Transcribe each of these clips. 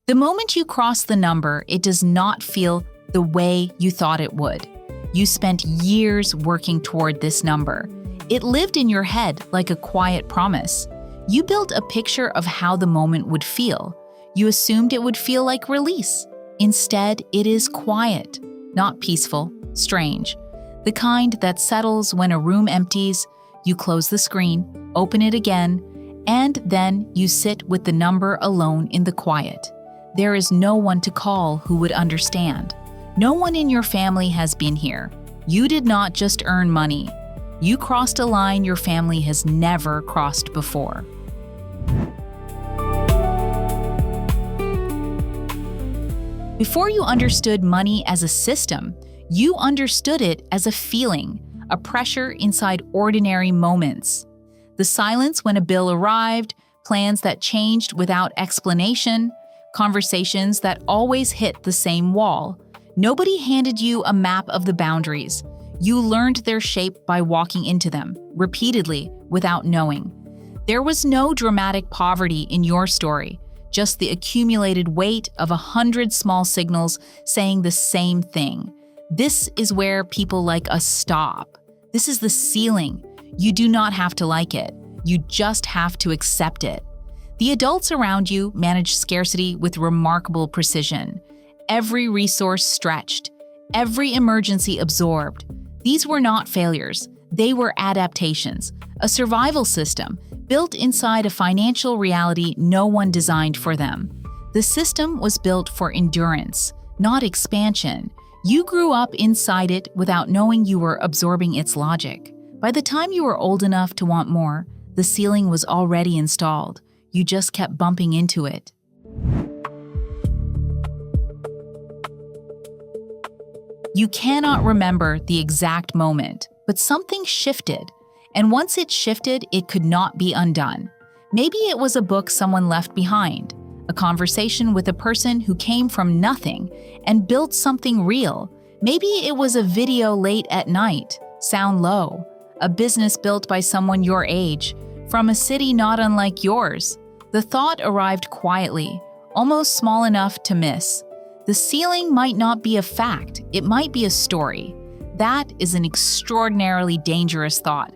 The moment you cross the number, it does not feel the way you thought it would. You spent years working toward this number. It lived in your head like a quiet promise. You built a picture of how the moment would feel. You assumed it would feel like release. Instead, it is quiet, not peaceful, strange. The kind that settles when a room empties, you close the screen, open it again, and then you sit with the number alone in the quiet. There is no one to call who would understand. No one in your family has been here. You did not just earn money. You crossed a line your family has never crossed before. Before you understood money as a system, you understood it as a feeling, a pressure inside ordinary moments. The silence when a bill arrived, plans that changed without explanation, conversations that always hit the same wall. Nobody handed you a map of the boundaries. You learned their shape by walking into them, repeatedly, without knowing. There was no dramatic poverty in your story, just the accumulated weight of 100 small signals saying the same thing. This is where people like us stop. This is the ceiling. You do not have to like it. You just have to accept it. The adults around you manage scarcity with remarkable precision. Every resource stretched, every emergency absorbed. These were not failures. They were adaptations, a survival system built inside a financial reality no one designed for them. The system was built for endurance, not expansion. You grew up inside it without knowing you were absorbing its logic. By the time you were old enough to want more, the ceiling was already installed. You just kept bumping into it. You cannot remember the exact moment, but something shifted. And once it shifted, it could not be undone. Maybe it was a book someone left behind, a conversation with a person who came from nothing and built something real. Maybe it was a video late at night, sound low, a business built by someone your age, from a city not unlike yours. The thought arrived quietly, almost small enough to miss. The ceiling might not be a fact, it might be a story. That is an extraordinarily dangerous thought.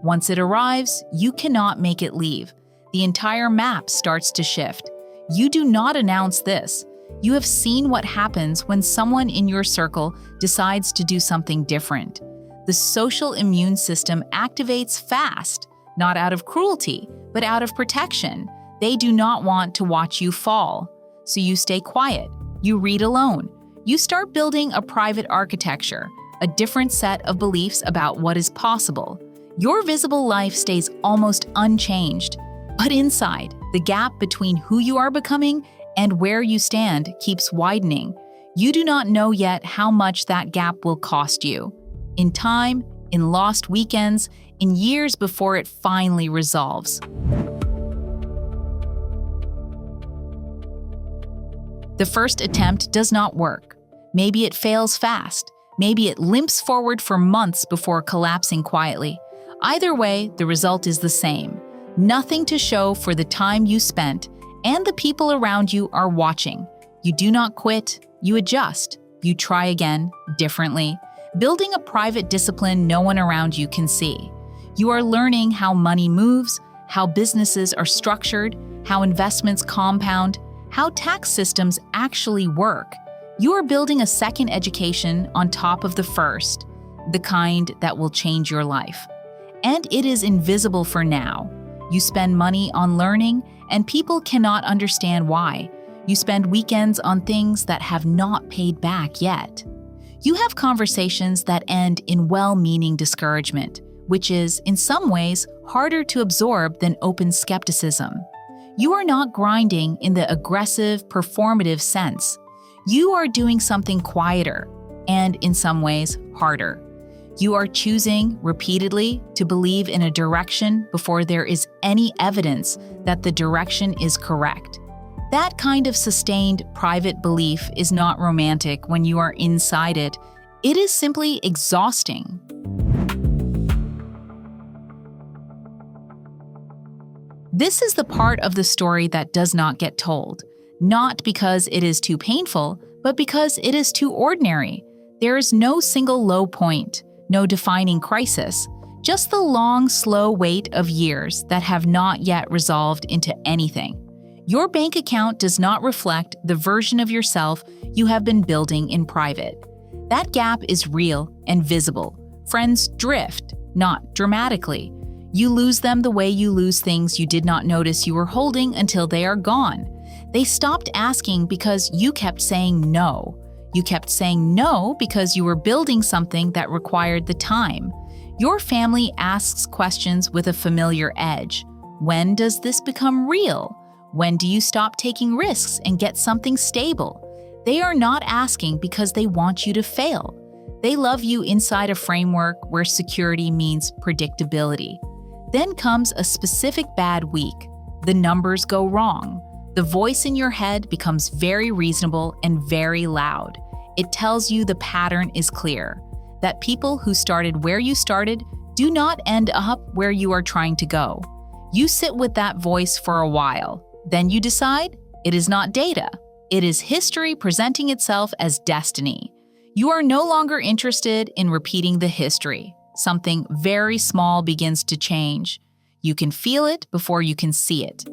Once it arrives, you cannot make it leave. The entire map starts to shift. You do not announce this. You have seen what happens when someone in your circle decides to do something different. The social immune system activates fast, not out of cruelty, but out of protection. They do not want to watch you fall. So you stay quiet. You read alone. You start building a private architecture, a different set of beliefs about what is possible. Your visible life stays almost unchanged, but inside, the gap between who you are becoming and where you stand keeps widening. You do not know yet how much that gap will cost you. In time, in lost weekends, in years before it finally resolves. The first attempt does not work. Maybe it fails fast. Maybe it limps forward for months before collapsing quietly. Either way, the result is the same. Nothing to show for the time you spent, and the people around you are watching. You do not quit, you adjust. You try again, differently, building a private discipline no one around you can see. You are learning how money moves, how businesses are structured, how investments compound, how tax systems actually work. You are building a second education on top of the first, the kind that will change your life. And it is invisible for now. You spend money on learning, and people cannot understand why. You spend weekends on things that have not paid back yet. You have conversations that end in well-meaning discouragement, which is, in some ways, harder to absorb than open skepticism. You are not grinding in the aggressive, performative sense. You are doing something quieter, and in some ways, harder. You are choosing, repeatedly, to believe in a direction before there is any evidence that the direction is correct. That kind of sustained, private belief is not romantic when you are inside it. It is simply exhausting. This is the part of the story that does not get told. Not because it is too painful, but because it is too ordinary. There is no single low point, no defining crisis, just the long, slow wait of years that have not yet resolved into anything. Your bank account does not reflect the version of yourself you have been building in private. That gap is real and visible. Friends drift, not dramatically. You lose them the way you lose things you did not notice you were holding until they are gone. They stopped asking because you kept saying no. You kept saying no because you were building something that required the time. Your family asks questions with a familiar edge. When does this become real? When do you stop taking risks and get something stable? They are not asking because they want you to fail. They love you inside a framework where security means predictability. Then comes a specific bad week. The numbers go wrong. The voice in your head becomes very reasonable and very loud. It tells you the pattern is clear, that people who started where you started do not end up where you are trying to go. You sit with that voice for a while. Then you decide it is not data. It is history presenting itself as destiny. You are no longer interested in repeating the history. Something very small begins to change. You can feel it before you can see it.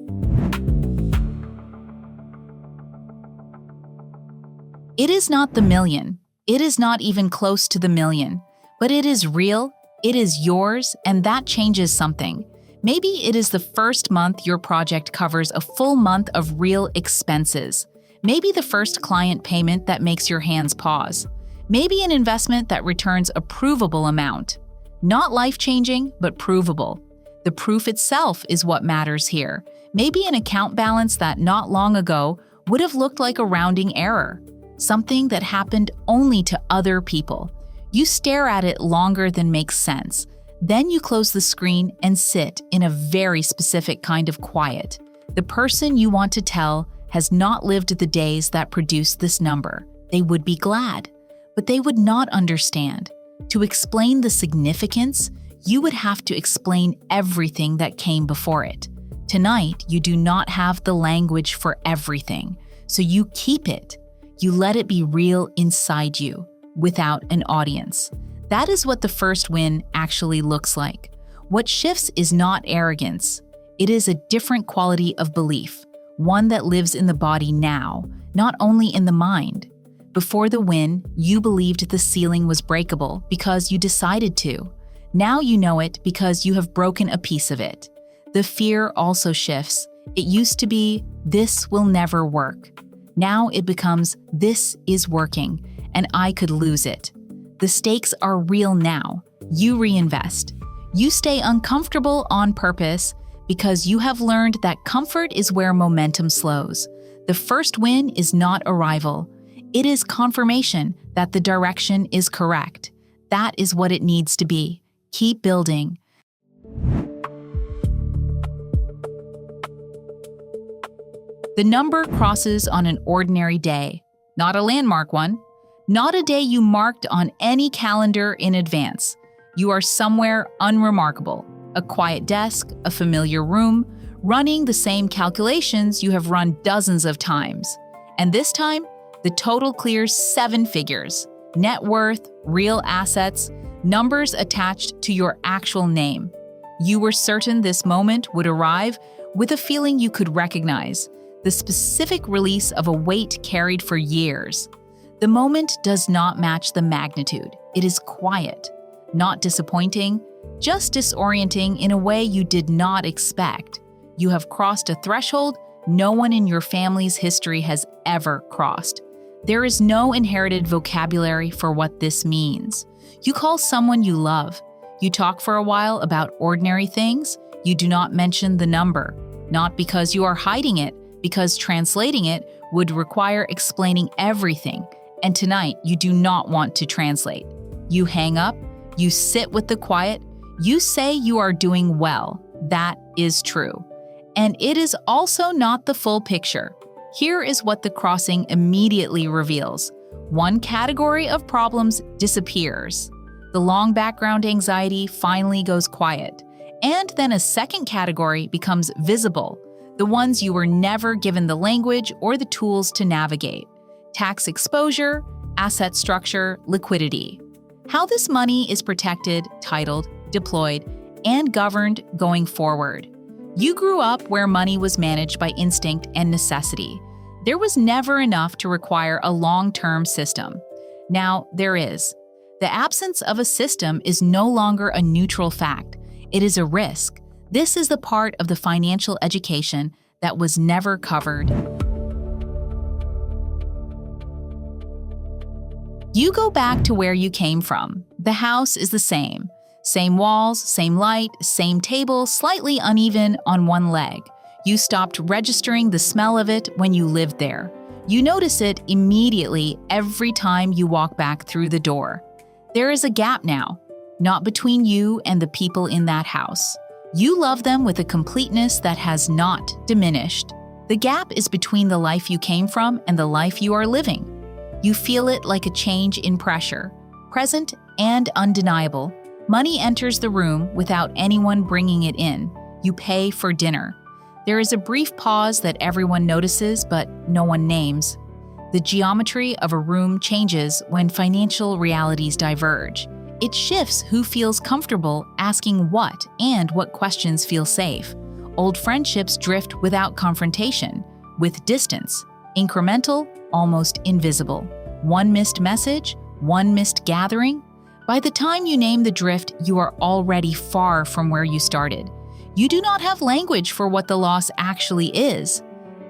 It is not the million. It is not even close to the million. But it is real, it is yours, and that changes something. Maybe it is the first month your project covers a full month of real expenses. Maybe the first client payment that makes your hands pause. Maybe an investment that returns a provable amount. Not life-changing, but provable. The proof itself is what matters here. Maybe an account balance that not long ago would have looked like a rounding error. Something that happened only to other people. You stare at it longer than makes sense. Then you close the screen and sit in a very specific kind of quiet. The person you want to tell has not lived the days that produced this number. They would be glad, but they would not understand. To explain the significance, you would have to explain everything that came before it. Tonight, you do not have the language for everything, so you keep it. You let it be real inside you, without an audience. That is what the first win actually looks like. What shifts is not arrogance. It is a different quality of belief, one that lives in the body now, not only in the mind. Before the win, you believed the ceiling was breakable because you decided to. Now you know it because you have broken a piece of it. The fear also shifts. It used to be, this will never work. Now it becomes, this is working, and I could lose it. The stakes are real now. You reinvest. You stay uncomfortable on purpose because you have learned that comfort is where momentum slows. The first win is not arrival. It is confirmation that the direction is correct. That is what it needs to be. Keep building. The number crosses on an ordinary day, not a landmark one. Not a day you marked on any calendar in advance. You are somewhere unremarkable. A quiet desk, a familiar room, running the same calculations you have run dozens of times. And this time, the total clears 7 figures. Net worth, real assets, numbers attached to your actual name. You were certain this moment would arrive with a feeling you could recognize, the specific release of a weight carried for years. The moment does not match the magnitude. It is quiet, not disappointing, just disorienting in a way you did not expect. You have crossed a threshold no one in your family's history has ever crossed. There is no inherited vocabulary for what this means. You call someone you love. You talk for a while about ordinary things. You do not mention the number, not because you are hiding it, because translating it would require explaining everything. And tonight, you do not want to translate. You hang up, you sit with the quiet, you say you are doing well. That is true. And it is also not the full picture. Here is what the crossing immediately reveals. One category of problems disappears. The long background anxiety finally goes quiet. And then a second category becomes visible. the ones you were never given the language or the tools to navigate: tax exposure, asset structure, liquidity. How this money is protected, titled, deployed, and governed going forward. You grew up where money was managed by instinct and necessity. There was never enough to require a long-term system. Now there is. The absence of a system is no longer a neutral fact. It is a risk. This is the part of the financial education that was never covered. You go back to where you came from. The house is the same. Same walls, same light, same table, slightly uneven on one leg. You stopped registering the smell of it when you lived there. You notice it immediately every time you walk back through the door. There is a gap now, not between you and the people in that house. You love them with a completeness that has not diminished. The gap is between the life you came from and the life you are living. You feel it like a change in pressure, present and undeniable. Money enters the room without anyone bringing it in. You pay for dinner. There is a brief pause that everyone notices but no one names. The geometry of a room changes when financial realities diverge. It shifts who feels comfortable asking what and what questions feel safe. Old friendships drift without confrontation, with distance, incremental, almost invisible. One missed message, one missed gathering. By the time you name the drift, you are already far from where you started. You do not have language for what the loss actually is.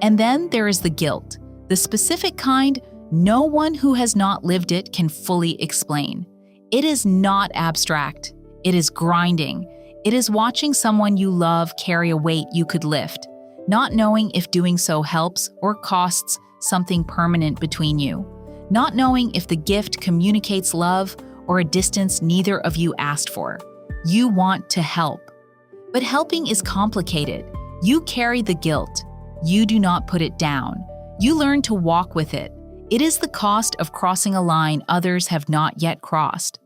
And then there is the guilt, the specific kind no one who has not lived it can fully explain. It is not abstract. It is grinding. It is watching someone you love carry a weight you could lift, not knowing if doing so helps or costs something permanent between you, not knowing if the gift communicates love or a distance neither of you asked for. You want to help. But helping is complicated. You carry the guilt. You do not put it down. You learn to walk with it. It is the cost of crossing a line others have not yet crossed.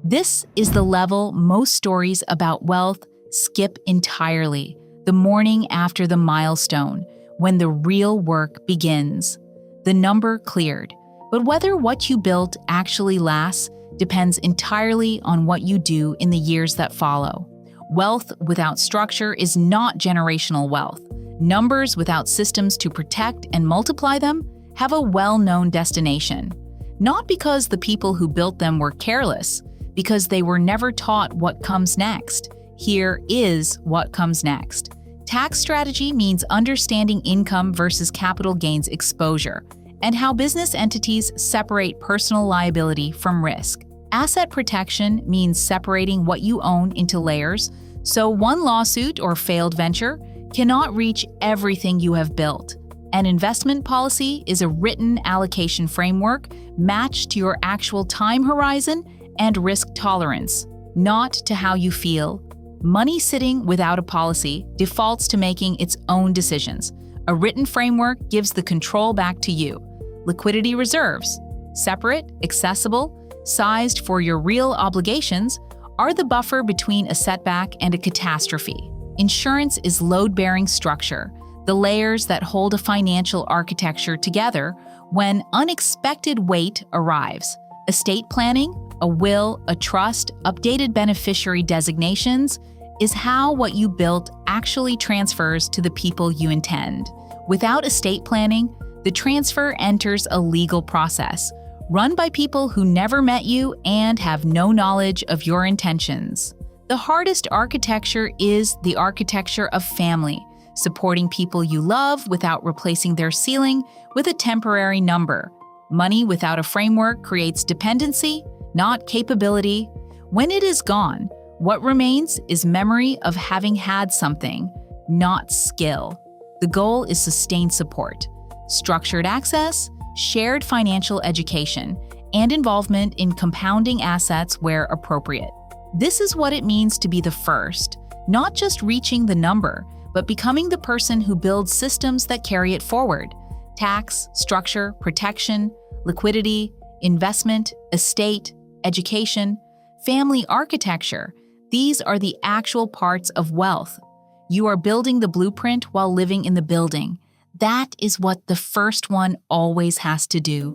This is the level most stories about wealth skip entirely, the morning after the milestone, when the real work begins. The number cleared, but whether what you built actually lasts depends entirely on what you do in the years that follow. Wealth without structure is not generational wealth. Numbers without systems to protect and multiply them have a well-known destination. Not because the people who built them were careless, because they were never taught what comes next. Here is what comes next. Tax strategy means understanding income versus capital gains exposure, and how business entities separate personal liability from risk. Asset protection means separating what you own into layers, so one lawsuit or failed venture cannot reach everything you have built. An investment policy is a written allocation framework matched to your actual time horizon and risk tolerance, not to how you feel. Money sitting without a policy defaults to making its own decisions. A written framework gives the control back to you. Liquidity reserves, separate, accessible, sized for your real obligations, are the buffer between a setback and a catastrophe. Insurance is load-bearing structure, the layers that hold a financial architecture together when unexpected weight arrives. Estate planning, a will, a trust, updated beneficiary designations is how what you built actually transfers to the people you intend. Without estate planning, the transfer enters a legal process, run by people who never met you and have no knowledge of your intentions. The hardest architecture is the architecture of family, supporting people you love without replacing their ceiling with a temporary number. Money without a framework creates dependency, not capability. When it is gone, what remains is memory of having had something, not skill. The goal is sustained support, structured access, shared financial education, and involvement in compounding assets where appropriate. This is what it means to be the first, not just reaching the number, but becoming the person who builds systems that carry it forward. Tax, structure, protection, liquidity, investment, estate, education, family architecture. These are the actual parts of wealth. You are building the blueprint while living in the building. That is what the first one always has to do.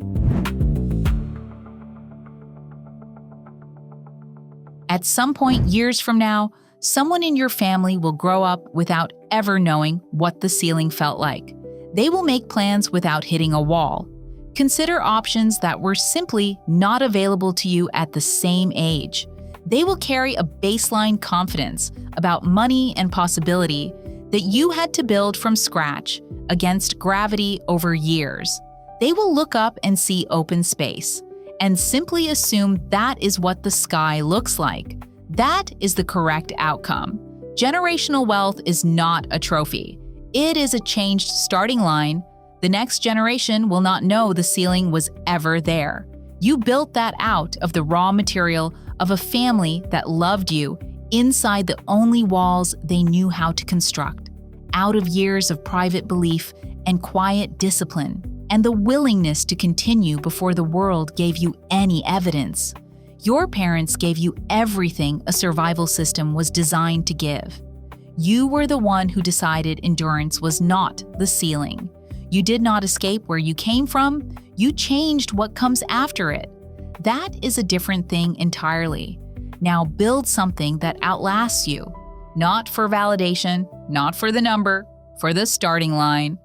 At some point years from now, someone in your family will grow up without ever knowing what the ceiling felt like. They will make plans without hitting a wall. Consider options that were simply not available to you at the same age. They will carry a baseline confidence about money and possibility that you had to build from scratch against gravity over years. They will look up and see open space and simply assume that is what the sky looks like. That is the correct outcome. Generational wealth is not a trophy. It is a changed starting line. The next generation will not know the ceiling was ever there. You built that out of the raw material of a family that loved you inside the only walls they knew how to construct, out of years of private belief and quiet discipline, and the willingness to continue before the world gave you any evidence. Your parents gave you everything a survival system was designed to give. You were the one who decided endurance was not the ceiling. You did not escape where you came from, you changed what comes after it. That is a different thing entirely. Now build something that outlasts you. Not for validation, not for the number, for the starting line.